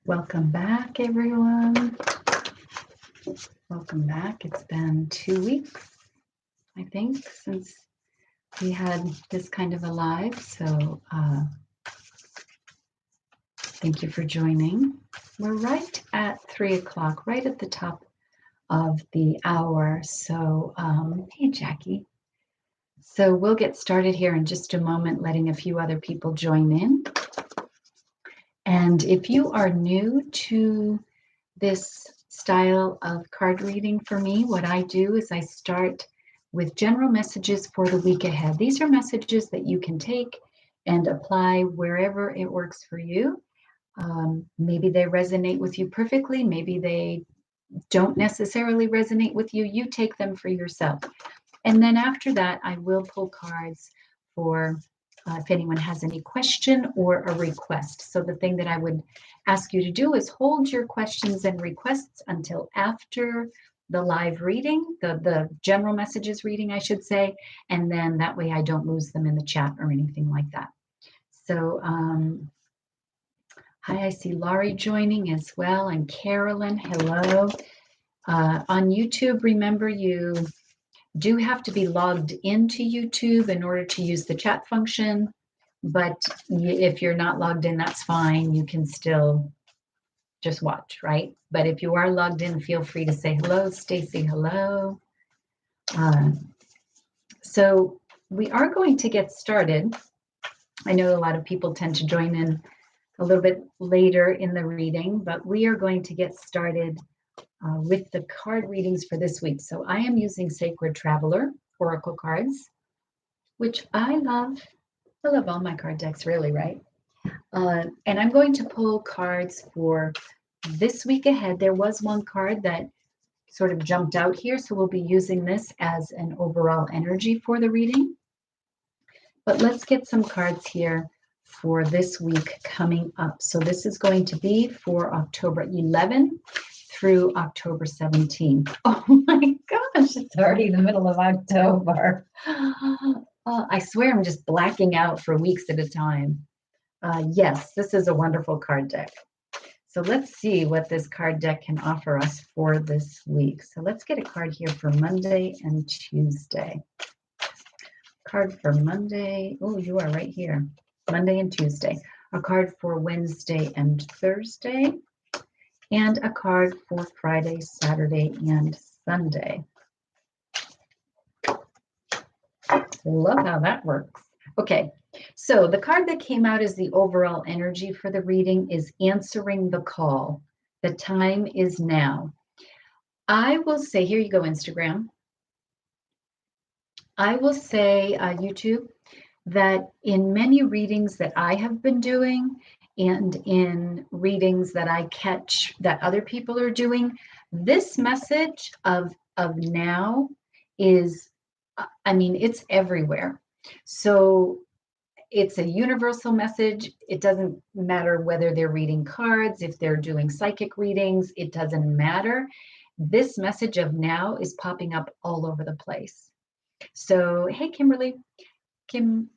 Welcome back, everyone. Welcome back. It's been 2 weeks, I think, since we had this kind of a live. So thank you for joining. We're right at 3 o'clock, right at the top of the hour. So hey, Jackie. So we'll get started here in just a moment, letting a few other people join in. And if you are new to this style of card reading for me, what I do is I start with general messages for the week ahead. These are messages that you can take and apply wherever it works for you. Maybe they resonate with you perfectly. Maybe they don't necessarily resonate with you. You take them for yourself. And then after that, I will pull cards for if anyone has any question or a request. So the thing that I would ask you to do is hold your questions and requests until after the live reading, the general messages reading, I should say, and then that way I don't lose them in the chat or anything like that. So hi, I see Laurie joining as well, and Carolyn, hello. On YouTube, remember you do have to be logged into YouTube in order to use the chat function, but if you're not logged in, that's fine. You can still just watch, right? But if you are logged in, feel free to say hello. Stacy, hello. So we are going to get started. I know a lot of people tend to join in a little bit later in the reading, but we are going to get started with the card readings for this week. So I am using Sacred Traveler Oracle cards, which I love. I love all my card decks, really, right? And I'm going to pull cards for this week ahead. There was one card that sort of jumped out here, so we'll be using this as an overall energy for the reading. But let's get some cards here for this week coming up. So this is going to be for October 11 through October 17. Oh my gosh, it's already the middle of October. I swear I'm just blacking out for weeks at a time. Yes, this is a wonderful card deck. So let's see what this card deck can offer us for this week. So let's get a card here for Monday and Tuesday. Card for Monday. Oh, you are right here. Monday and Tuesday. A card for Wednesday and Thursday. And a card for Friday, Saturday, and Sunday. Love how that works. Okay, so the card that came out as the overall energy for the reading is Answering the Call. The time is now. I will say, here you go, Instagram. I will say, YouTube, that in many readings that I have been doing and in readings that I catch that other people are doing, this message of now is, I mean, it's everywhere. So it's a universal message. It doesn't matter whether they're reading cards, if they're doing psychic readings, it doesn't matter. This message of now is popping up all over the place. So, hey, Kimberly, Kim.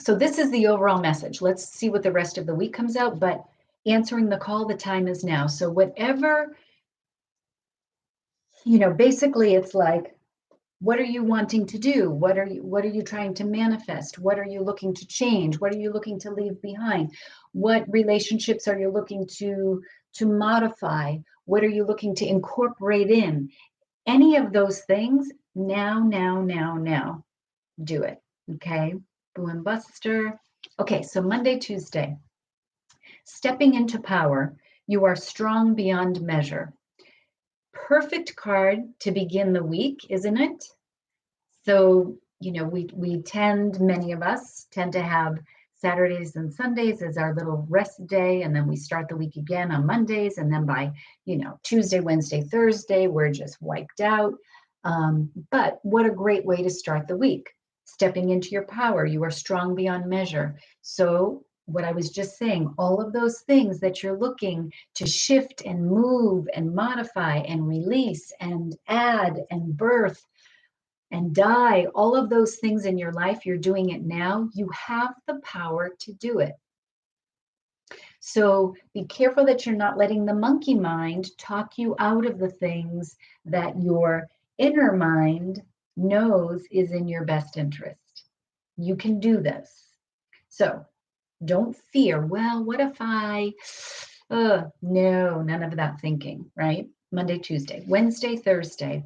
So this is the overall message. Let's see what the rest of the week comes out, but answering the call, the time is now. So whatever, basically it's like, what are you wanting to do? What are you trying to manifest? What are you looking to change? What are you looking to leave behind? What relationships are you looking to modify? What are you looking to incorporate in? Any of those things, now, do it. Okay, Boo and Buster. Okay, so Monday, Tuesday. Stepping into power, you are strong beyond measure. Perfect card to begin the week, isn't it? So, many of us tend to have Saturdays and Sundays as our little rest day, and then we start the week again on Mondays, and then by, Tuesday, Wednesday, Thursday, we're just wiped out. But what a great way to start the week. Stepping into your power, you are strong beyond measure. So what I was just saying, all of those things that you're looking to shift and move and modify and release and add and birth and die, all of those things in your life, you're doing it now. You have the power to do it. So be careful that you're not letting the monkey mind talk you out of the things that your inner mind knows is in your best interest. You can do this. So don't fear, well, what if no, none of that thinking, right? Monday, Tuesday, Wednesday, Thursday,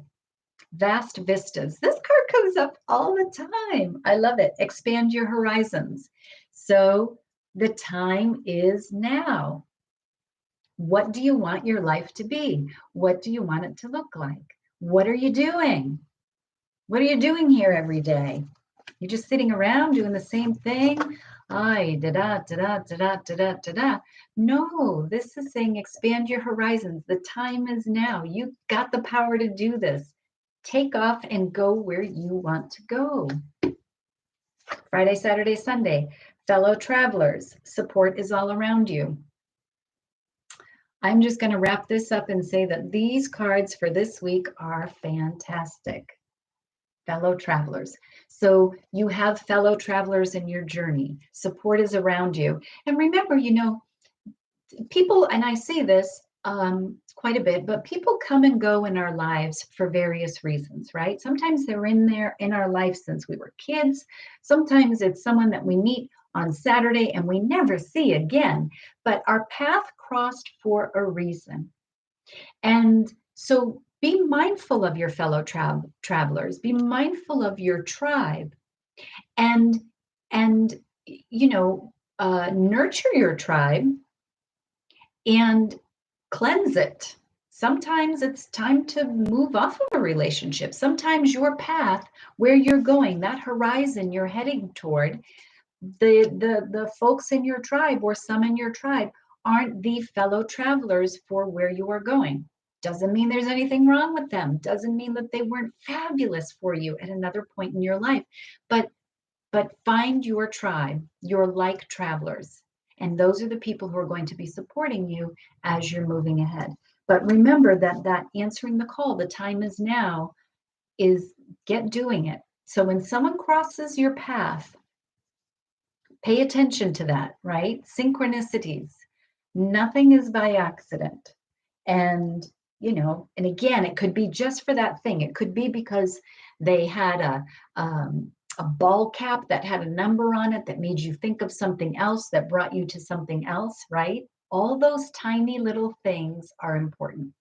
vast vistas. This card comes up all the time. I love it. Expand your horizons. So the time is now. What do you want your life to be? What do you want it to look like? What are you doing? What are you doing here every day? You're just sitting around doing the same thing. Ay, da da da da da da da da da da. No, this is saying expand your horizons. The time is now. You've got the power to do this. Take off and go where you want to go. Friday, Saturday, Sunday. Fellow travelers, support is all around you. I'm just going to wrap this up and say that these cards for this week are fantastic. Fellow travelers. So you have fellow travelers in your journey. Support is around you. And remember, people, and I say this quite a bit, but people come and go in our lives for various reasons, right? Sometimes they're in our life since we were kids. Sometimes it's someone that we meet on Saturday and we never see again, but our path crossed for a reason. And so be mindful of your fellow travelers, be mindful of your tribe, and nurture your tribe and cleanse it. Sometimes it's time to move off of a relationship. Sometimes your path, where you're going, that horizon you're heading toward, the folks in your tribe or some in your tribe aren't the fellow travelers for where you are going. Doesn't mean there's anything wrong with them. Doesn't mean that they weren't fabulous for you at another point in your life. But find your tribe, your like travelers. And those are the people who are going to be supporting you as you're moving ahead. But remember that answering the call, the time is now, is get doing it. So when someone crosses your path, pay attention to that, right? Synchronicities. Nothing is by accident. And, and again, it could be just for that thing. It could be because they had a ball cap that had a number on it that made you think of something else, that brought you to something else, right? All those tiny little things are important.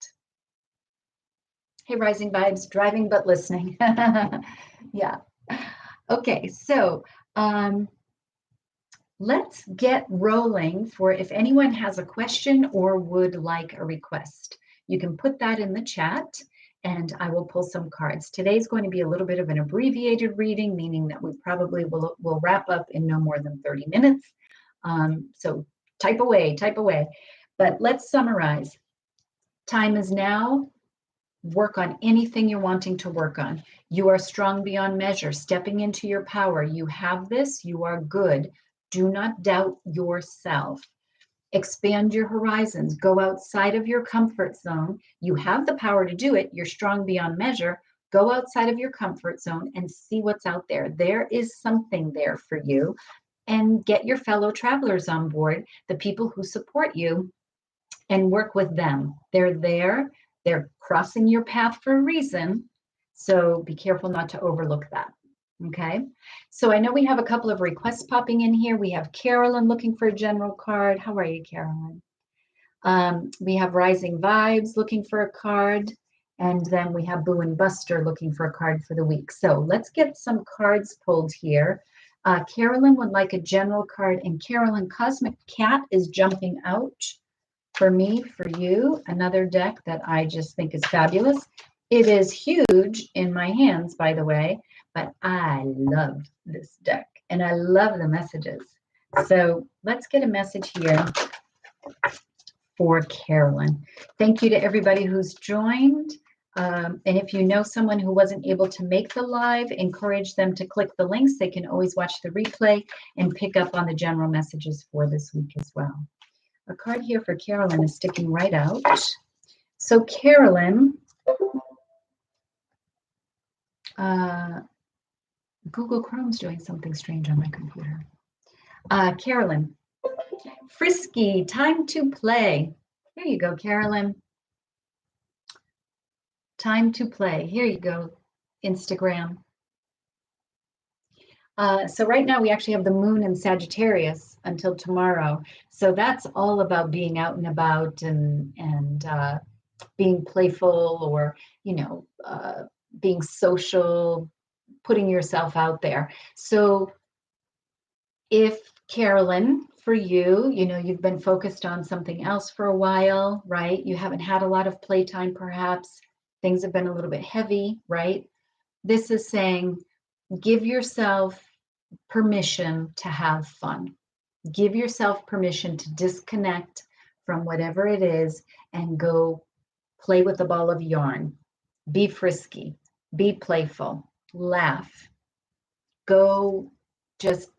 Hey, Rising Vibes, driving but listening. Yeah. Okay, so let's get rolling for if anyone has a question or would like a request. You can put that in the chat and I will pull some cards. Today's going to be a little bit of an abbreviated reading, meaning that we probably will wrap up in no more than 30 minutes. So type away. But let's summarize. Time is now. Work on anything you're wanting to work on. You are strong beyond measure, stepping into your power. You have this, you are good. Do not doubt yourself. Expand your horizons. Go outside of your comfort zone. You have the power to do it. You're strong beyond measure. Go outside of your comfort zone and see what's out there. There is something there for you. And get your fellow travelers on board, the people who support you, and work with them. They're there. They're crossing your path for a reason. So be careful not to overlook that. Okay. So I know we have a couple of requests popping in here. We have Carolyn looking for a general card. How are you, Carolyn? We have Rising Vibes looking for a card. And then we have Boo and Buster looking for a card for the week. So let's get some cards pulled here. Carolyn would like a general card. And Carolyn, Cosmic Cat is jumping out for me, for you. Another deck that I just think is fabulous. It is huge in my hands, by the way, but I love this deck and I love the messages. So let's get a message here for Carolyn. Thank you to everybody who's joined. And if you know someone who wasn't able to make the live, encourage them to click the links. They can always watch the replay and pick up on the general messages for this week as well. A card here for Carolyn is sticking right out. So Carolyn, Google Chrome's doing something strange on my computer. Carolyn, Frisky, time to play. Here you go, Carolyn. Time to play. Here you go, Instagram. So right now we actually have the moon in Sagittarius until tomorrow. So that's all about being out and about and being playful, or, being social, putting yourself out there. So if Carolyn, for you, you've been focused on something else for a while, right? You haven't had a lot of playtime, perhaps. Things have been a little bit heavy, right? This is saying, give yourself permission to have fun. Give yourself permission to disconnect from whatever it is and go play with a ball of yarn. Be frisky, be playful, laugh. Go just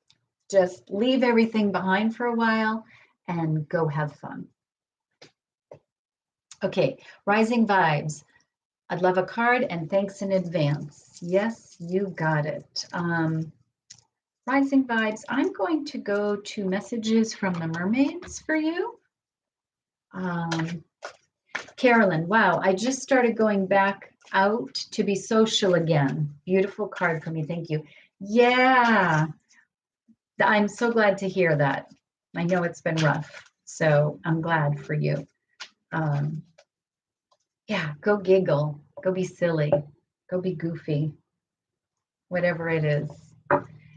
leave everything behind for a while and go have fun. Okay, rising vibes. I'd love a card and thanks in advance. Yes, you got it. Rising vibes, I'm going to go to messages from the mermaids for you. Carolyn, wow, I just started going back out to be social again. Beautiful card for me, thank you. Yeah, I'm so glad to hear that. I know it's been rough, so I'm glad for you. Yeah, go giggle, go be silly, go be goofy, whatever it is.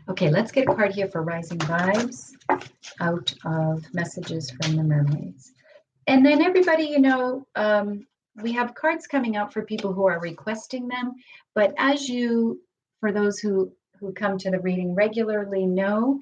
Okay, let's get a card here for rising vibes out of messages from the mermaids. And then everybody, we have cards coming out for people who are requesting them. But as you, for those who come to the reading regularly, know,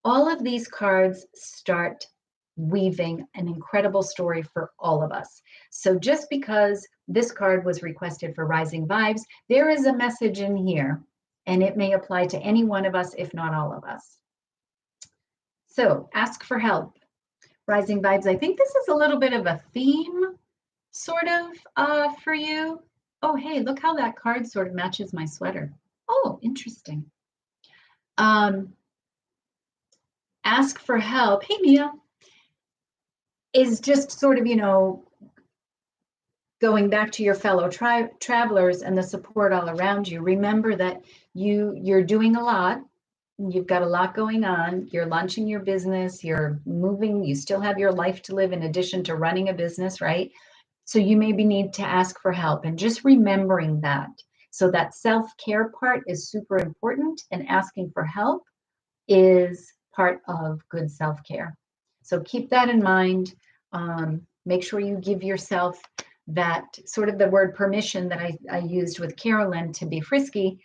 all of these cards start weaving an incredible story for all of us. So just because this card was requested for rising vibes, there is a message in here, and it may apply to any one of us, if not all of us. So ask for help. Rising vibes, I think this is a little bit of a theme, sort of, for you. Oh, hey, look how that card sort of matches my sweater. Oh, interesting. Ask for help. Hey, Mia. Is just sort of, going back to your fellow travelers and the support all around you. Remember that you're doing a lot. You've got a lot going on. You're launching your business. You're moving. You still have your life to live in addition to running a business, right? So you maybe need to ask for help, and just remembering that. So that self-care part is super important, and asking for help is part of good self-care. So keep that in mind. Make sure you give yourself that sort of the word permission that I used with Carolyn to be frisky.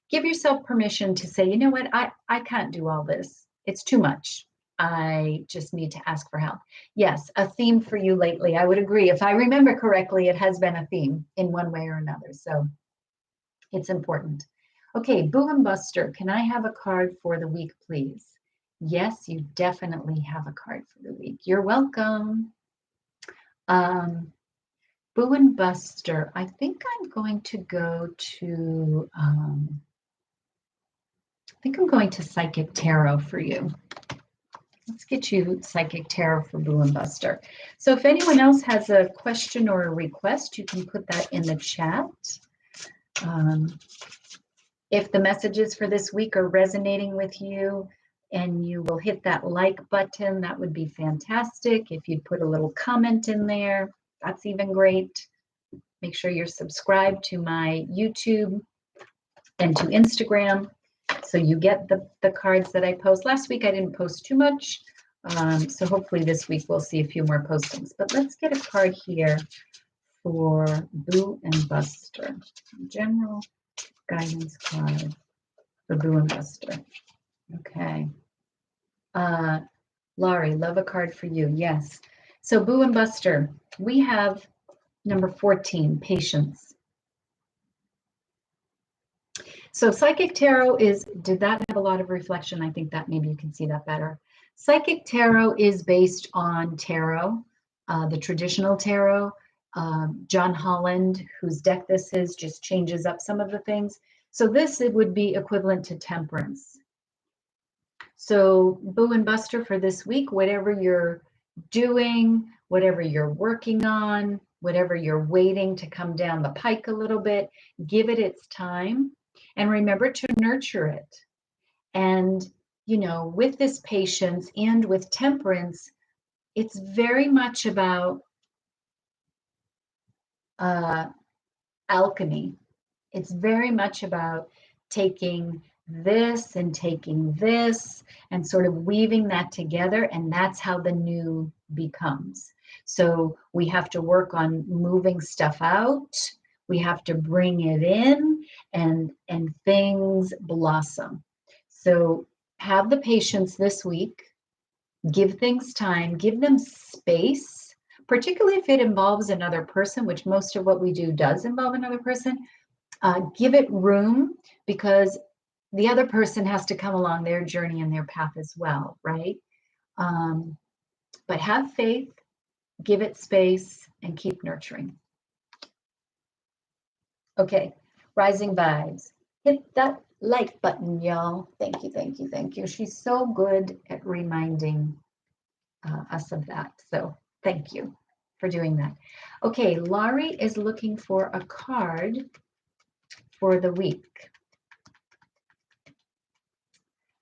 Give yourself permission to say, you know what, I can't do all this. It's too much. I just need to ask for help. Yes, a theme for you lately. I would agree. If I remember correctly, it has been a theme in one way or another. So it's important. Okay, Boo and Buster, can I have a card for the week, please? Yes, you definitely have a card for the week. You're welcome. Boo and Buster, I think I'm going to go to, Psychic Tarot for you. Let's get you Psychic Tarot for Boo and Buster. So if anyone else has a question or a request, you can put that in the chat. If the messages for this week are resonating with you, and you will hit that like button, that would be fantastic. If you'd put a little comment in there, that's even great. Make sure you're subscribed to my YouTube and to Instagram, so you get the cards that I post. Last week I didn't post too much, so hopefully this week we'll see a few more postings. But let's get a card here for Boo and Buster. General guidance card for Boo and Buster. Okay. Laurie, love a card for you. Yes. So Boo and Buster, we have number 14, patience. So Psychic Tarot did that have a lot of reflection? I think that maybe you can see that better. Psychic Tarot is based on tarot, the traditional tarot. John Holland, whose deck this is, just changes up some of the things. So this, it would be equivalent to temperance. So Boo and Buster for this week, whatever you're doing, whatever you're working on, whatever you're waiting to come down the pike a little bit, give it its time and remember to nurture it. And, you know, with this patience and with temperance, it's very much about alchemy. It's very much about taking this and sort of weaving that together, and that's how the new becomes. So we have to work on moving stuff out, we have to bring it in, and things blossom. So have the patience this week, give things time, give them space, particularly if it involves another person, which most of what we do does involve another person. Give it room, because the other person has to come along their journey and their path as well, right? But have faith, give it space, and keep nurturing. Okay, rising vibes. Hit that like button, y'all. Thank you, thank you, thank you. She's so good at reminding us of that. So thank you for doing that. Okay, Laurie is looking for a card for the week.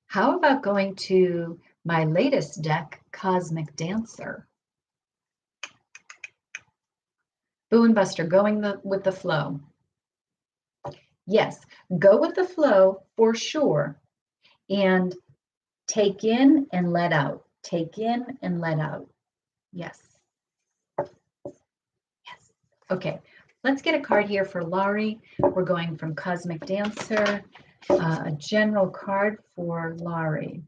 How about going to my latest deck, Cosmic Dancer? Boo and Buster, going with the flow. Yes, go with the flow for sure. And take in and let out. Take in and let out. Yes. Yes. Okay, let's get a card here for Laurie. We're going from Cosmic Dancer, a general card for Laurie.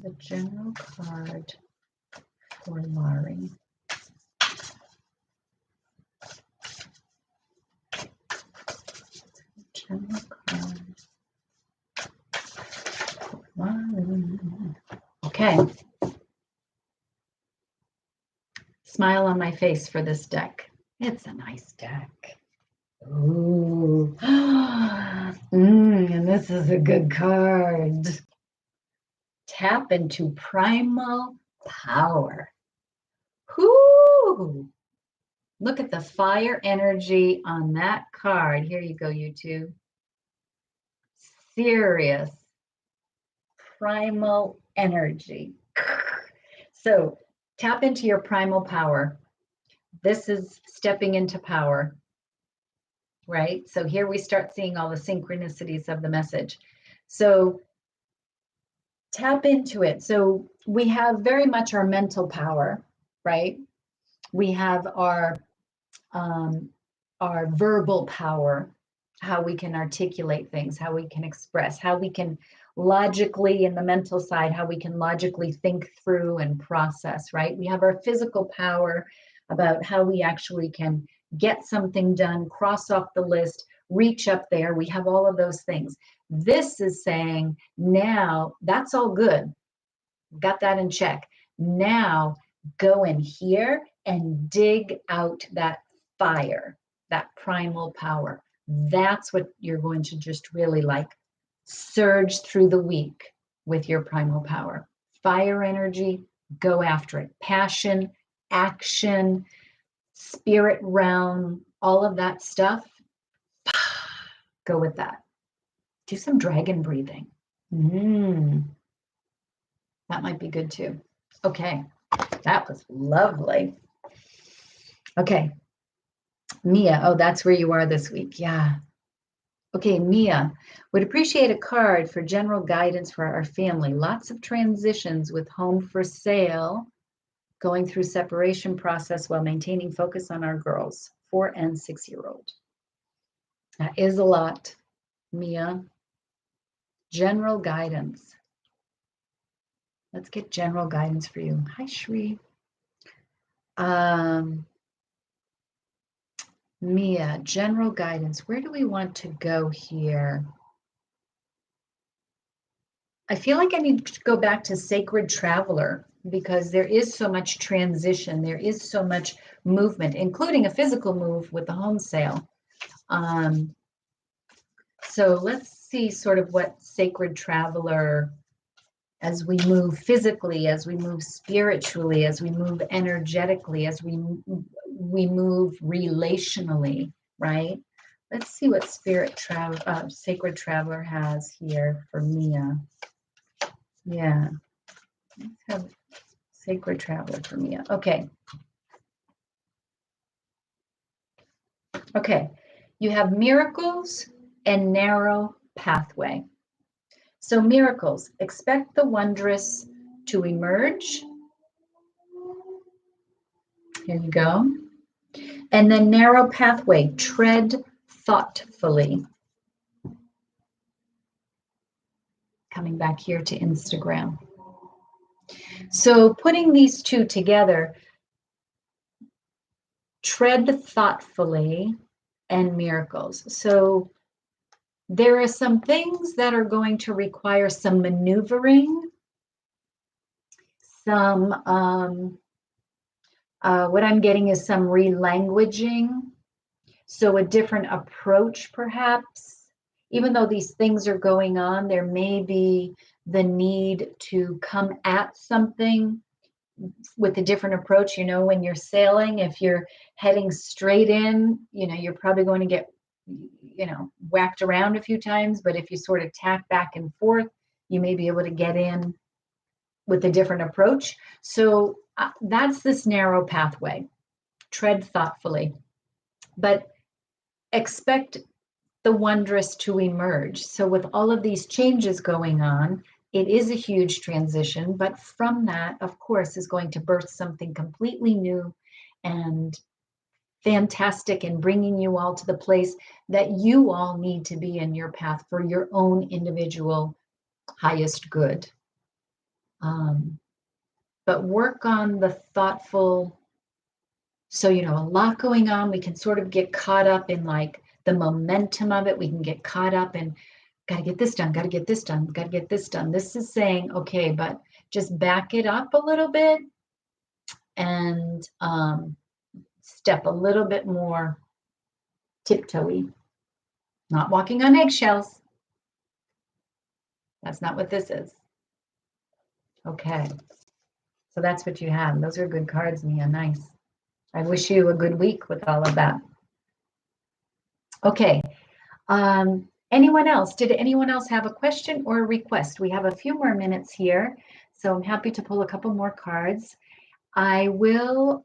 The general card for Laurie. General card for Laurie. Okay. Smile on my face for this deck. It's a nice deck. Ooh. And this is a good card. Tap into primal power. Whoo! Look at the fire energy on that card. Here you go, YouTube. Serious primal energy. So tap into your primal power. This is stepping into power, right? So here we start seeing all the synchronicities of the message. So tap into it. So we have very much our mental power, right? We have our verbal power, how we can articulate things, how we can express, how we can logically, in the mental side, how we can logically think through and process, right? We have our physical power about how we actually can get something done, cross off the list, reach up there. We have all of those things. This is saying, now that's all good. Got that in check. Now go in here and dig out that fire, that primal power. That's what you're going to just really like surge through the week with your primal power. Fire energy, go after it. Passion, action, spirit realm, all of that stuff, go with that. Do some dragon breathing. That might be good too. Okay, that was lovely. Okay, Mia, oh, that's where you are this week. Yeah. Okay, Mia, would appreciate a card for general guidance for our family. Lots of transitions with home for sale, going through separation process while maintaining focus on our girls, 4 and 6-year-old. That is a lot, Mia. General guidance. Let's get general guidance for you. Hi, Shri. Mia, general guidance. Where do we want to go here? I feel like I need to go back to Sacred Traveler, because there is so much transition. There is so much movement, including a physical move with the home sale. So let's see sort of what Sacred Traveler, as we move physically, as we move spiritually, as we move energetically, as we move relationally, right? Let's see what Sacred Traveler has here for Mia. Yeah, let's have Sacred Traveler for Mia. Okay. Okay, you have miracles and narrow pathway. So miracles, expect the wondrous to emerge. Here you go. And then narrow pathway, tread thoughtfully. Coming back here to Instagram. So putting these two together, tread thoughtfully and miracles. So there are some things that are going to require some maneuvering, some, what I'm getting is some relanguaging. So a different approach, perhaps. Even though these things are going on, there may be the need to come at something with a different approach. You know, when you're sailing, if you're heading straight in, you know, you're probably going to get, you know, whacked around a few times. But if you sort of tack back and forth, you may be able to get in with a different approach. So that's this narrow pathway. Tread thoughtfully, but expect the wondrous to emerge. So with all of these changes going on, it is a huge transition, but from that, of course, is going to birth something completely new and fantastic, and bringing you all to the place that you all need to be in your path for your own individual highest good. But work on the thoughtful. So, you know, a lot going on. We can sort of get caught up in like the momentum of it. We can get caught up in, got to get this done, got to get this done, got to get this done. This is saying, okay, but just back it up a little bit and step a little bit more tiptoey, not walking on eggshells. That's not what this is. Okay. So that's what you have. Those are good cards, Mia. Nice. I wish you a good week with all of that. Okay. Anyone else? Did anyone else have a question or a request? We have a few more minutes here, so I'm happy to pull a couple more cards. I will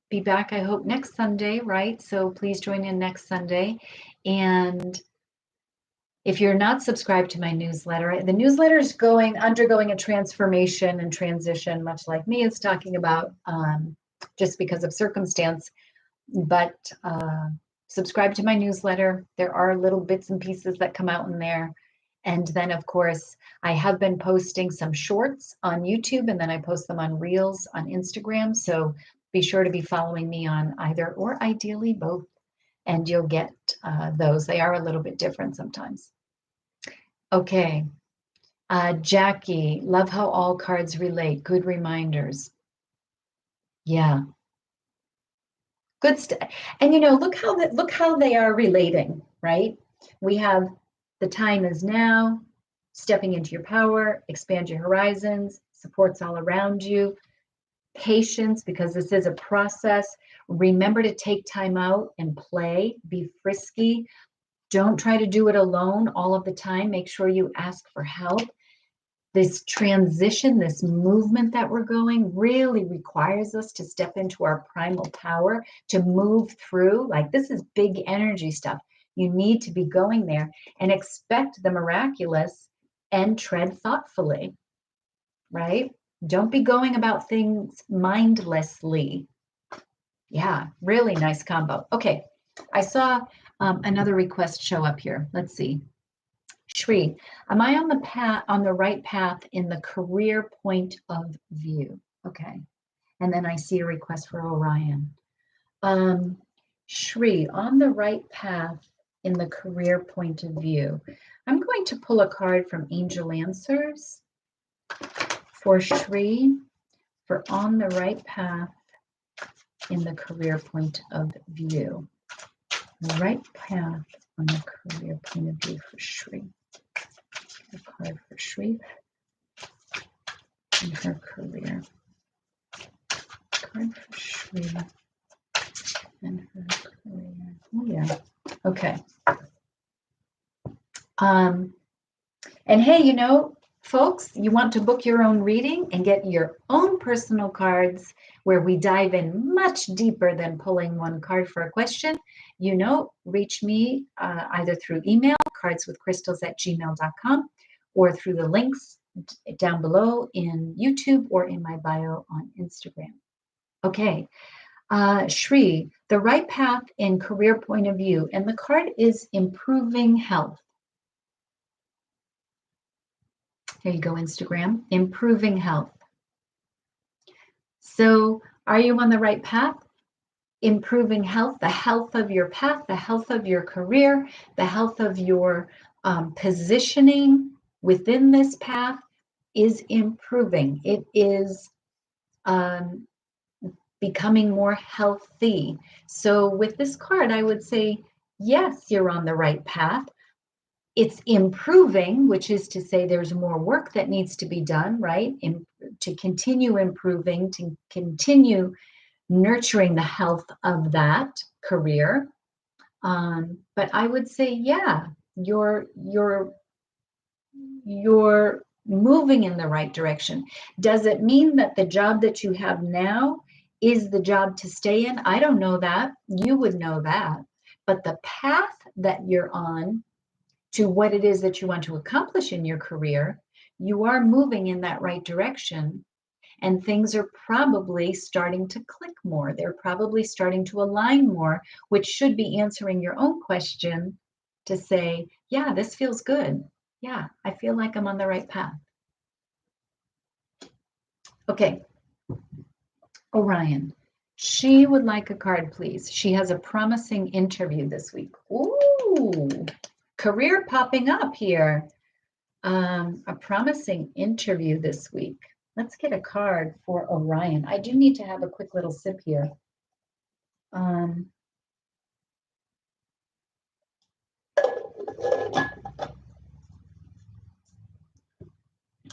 be back, I hope, next Sunday, right? So please join in next Sunday. And if you're not subscribed to my newsletter, the newsletter is undergoing a transformation and transition, much like me is talking about, just because of circumstance. But subscribe to my newsletter. There are little bits and pieces that come out in there. And then, of course, I have been posting some shorts on YouTube, and then I post them on Reels on Instagram. So be sure to be following me on either, or ideally both, and you'll get those. They are a little bit different sometimes. Okay. Jackie, love how all cards relate. Good reminders. Yeah. Good stuff. And you know, look how they are relating, right? We have the time is now, stepping into your power, expand your horizons, supports all around you, patience, because this is a process. Remember to take time out and play, be frisky. Don't try to do it alone all of the time. Make sure you ask for help. This transition, this movement that we're going really requires us to step into our primal power, to move through. Like, this is big energy stuff. You need to be going there and expect the miraculous and tread thoughtfully, right? Don't be going about things mindlessly. Yeah, really nice combo. Okay, I saw another request show up here. Let's see. Shri, am I on the right path in the career point of view? Okay. And then I see a request for Orion. Shri, on the right path in the career point of view. I'm going to pull a card from Angel Answers for Shri for on the right path in the career point of view. The right path on a career point of view for Shri. A card for Shri and her career. Card for Shri and her career. Oh yeah. Okay. And hey, you know, folks, you want to book your own reading and get your own personal cards where we dive in much deeper than pulling one card for a question, you know, reach me either through email, cardswithcrystals@gmail.com, or through the links down below in YouTube or in my bio on Instagram. Okay, Shri, the right path in career point of view, and the card is improving health. Here you go, Instagram, improving health. So are you on the right path? Improving health, the health of your path, the health of your career, the health of your positioning within this path is improving. It is becoming more healthy. So with this card, I would say, yes, you're on the right path. It's improving, which is to say there's more work that needs to be done, right? To continue improving, to continue nurturing the health of that career. But I would say, yeah, you're moving in the right direction. Does it mean that the job that you have now is the job to stay in? I don't know that. You would know that. But the path that you're on to what it is that you want to accomplish in your career, you are moving in that right direction. And things are probably starting to click more. They're probably starting to align more, which should be answering your own question to say, yeah, this feels good. Yeah, I feel like I'm on the right path. Okay. Orion, she would like a card, please. She has a promising interview this week. Ooh, career popping up here. A promising interview this week. Let's get a card for Orion. I do need to have a quick little sip here.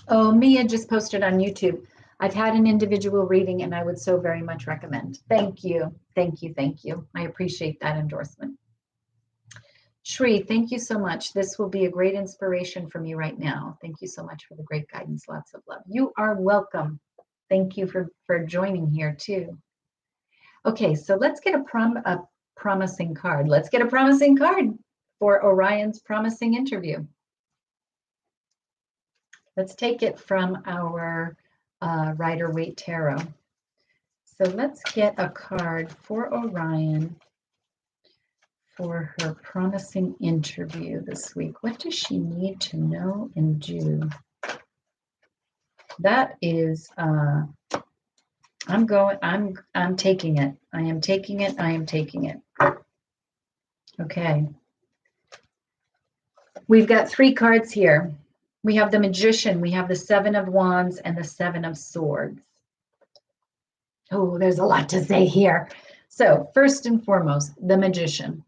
Oh, Mia just posted on YouTube. I've had an individual reading and I would so very much recommend. Thank you. Thank you. Thank you. I appreciate that endorsement. Shri, thank you so much. This will be a great inspiration for me right now. Thank you so much for the great guidance. Lots of love. You are welcome. Thank you for joining here too. Okay, so let's get a promising card. Let's get a promising card for Orion's promising interview. Let's take it from our Rider-Waite Tarot. So let's get a card for Orion for her promising interview this week. What does she need to know and do? That is, I'm taking it. I am taking it. I am taking it. Okay. We've got 3 cards here. We have the Magician, we have the 7 of Wands, and the 7 of Swords. Oh, there's a lot to say here. So first and foremost, the Magician.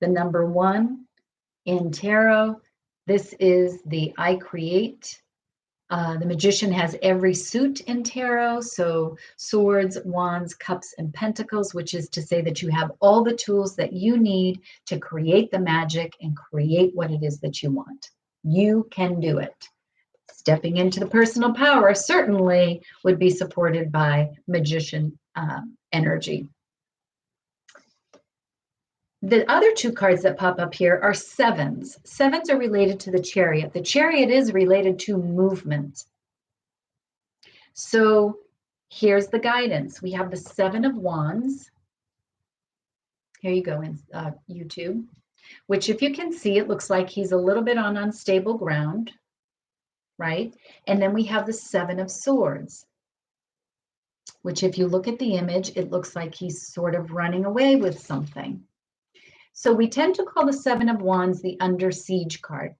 The number 1 in tarot. This is the I create. The Magician has every suit in tarot. So swords, wands, cups, and pentacles, which is to say that you have all the tools that you need to create the magic and create what it is that you want. You can do it. Stepping into the personal power certainly would be supported by Magician energy. The other 2 cards that pop up here are 7s. 7s are related to the Chariot. The Chariot is related to movement. So here's the guidance. We have the 7 of Wands. Here you go in YouTube, which if you can see, it looks like he's a little bit on unstable ground, right? And then we have the 7 of Swords, which if you look at the image, it looks like he's sort of running away with something. So we tend to call the 7 of Wands the under siege card,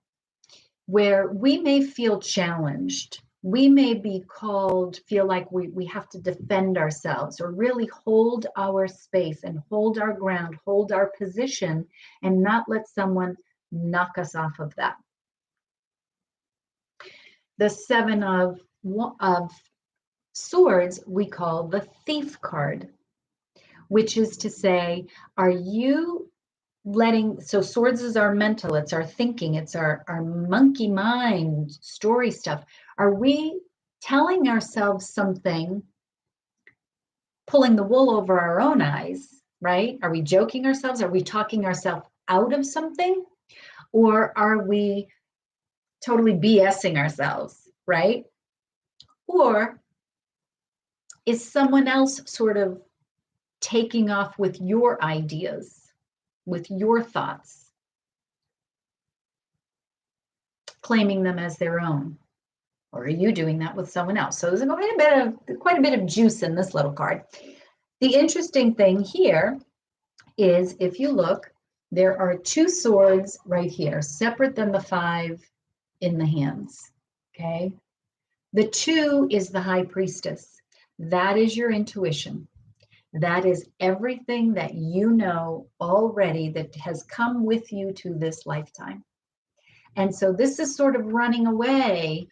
where we may feel challenged. we may be called, feel like we have to defend ourselves or really hold our space and hold our ground, hold our position, and not let someone knock us off of that. The Seven of Swords we call the Thief card, which is to say, are you letting, so swords is our mental, it's our thinking, it's our monkey mind story stuff. Are we telling ourselves something, pulling the wool over our own eyes, right? Are we joking ourselves? Are we talking ourselves out of something? Or are we totally BSing ourselves, right? Or is someone else sort of taking off with your ideas, with your thoughts, claiming them as their own? Or are you doing that with someone else? So there's quite a bit of juice in this little card. The interesting thing here is, if you look, there are two swords right here, separate than the 5 in the hands, okay? The 2 is the High Priestess. That is your intuition. That is everything that you know already that has come with you to this lifetime. And so this is sort of running away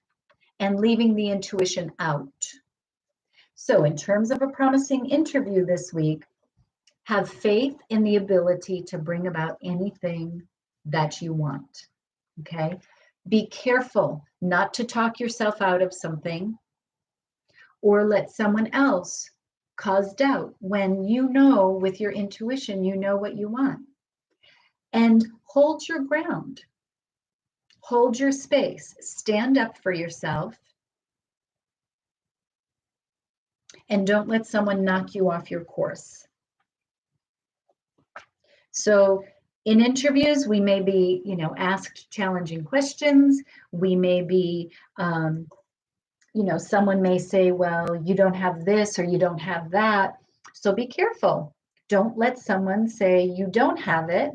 and leaving the intuition out. So in terms of a promising interview this week, have faith in the ability to bring about anything that you want, okay? Be careful not to talk yourself out of something or let someone else cause doubt when you know with your intuition, you know what you want. And hold your ground. Hold your space. Stand up for yourself. And don't let someone knock you off your course. So in interviews, we may be, asked challenging questions. We may be, someone may say, well, you don't have this or you don't have that. So be careful. Don't let someone say you don't have it.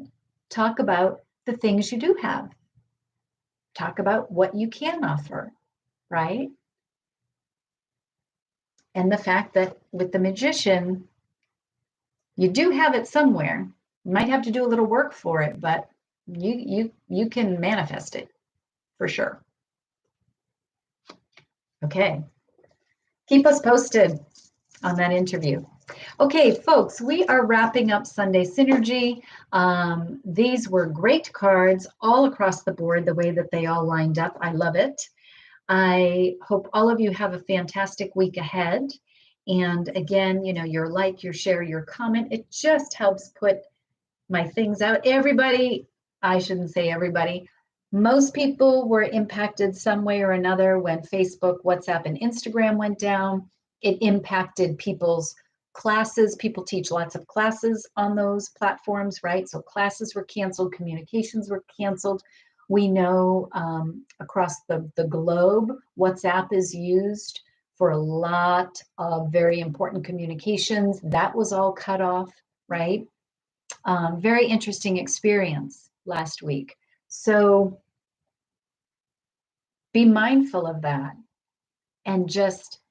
Talk about the things you do have. Talk about what you can offer, right? And the fact that with the Magician, you do have it somewhere. You might have to do a little work for it, but you can manifest it for sure. Okay. Keep us posted on that interview. Okay, folks, we are wrapping up Sunday Synergy. These were great cards all across the board, the way that they all lined up. I love it. I hope all of you have a fantastic week ahead. And again, your like, your share, your comment, it just helps put my things out. Everybody, I shouldn't say everybody, most people were impacted some way or another when Facebook, WhatsApp, and Instagram went down. It impacted people's classes. People teach lots of classes on those platforms, right? So classes were canceled, communications were canceled. We know across the globe, WhatsApp is used for a lot of very important communications. That was all cut off, right? Very interesting experience last week. So be mindful of that and just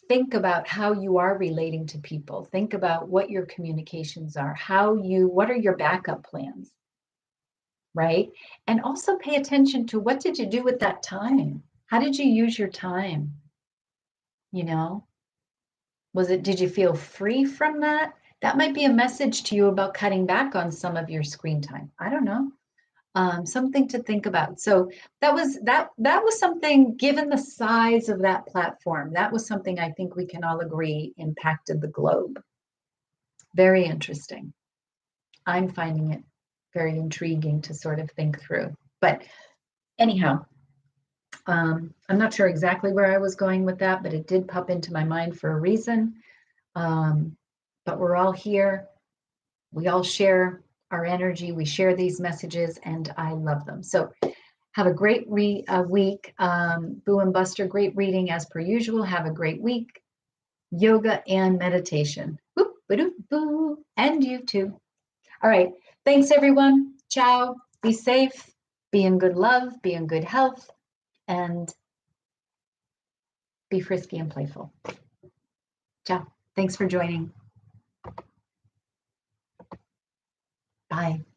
think about how you are relating to people. Think about what your communications are, what are your backup plans, right? And also pay attention to what did you do with that time? How did you use your time? Did you feel free from that? That might be a message to you about cutting back on some of your screen time. I don't know. Something to think about. So that was something, given the size of that platform, that was something I think we can all agree impacted the globe. Very interesting. I'm finding it very intriguing to sort of think through. But anyhow, I'm not sure exactly where I was going with that, but it did pop into my mind for a reason. But we're all here. We all share our energy. We share these messages, and I love them. So have a great week. Boo and Buster, great reading as per usual. Have a great week. Yoga and meditation. Boop, ba-doop, boo. And you too. All right. Thanks, everyone. Ciao. Be safe. Be in good love. Be in good health. And Be frisky and playful. Ciao. Thanks for joining. Bye.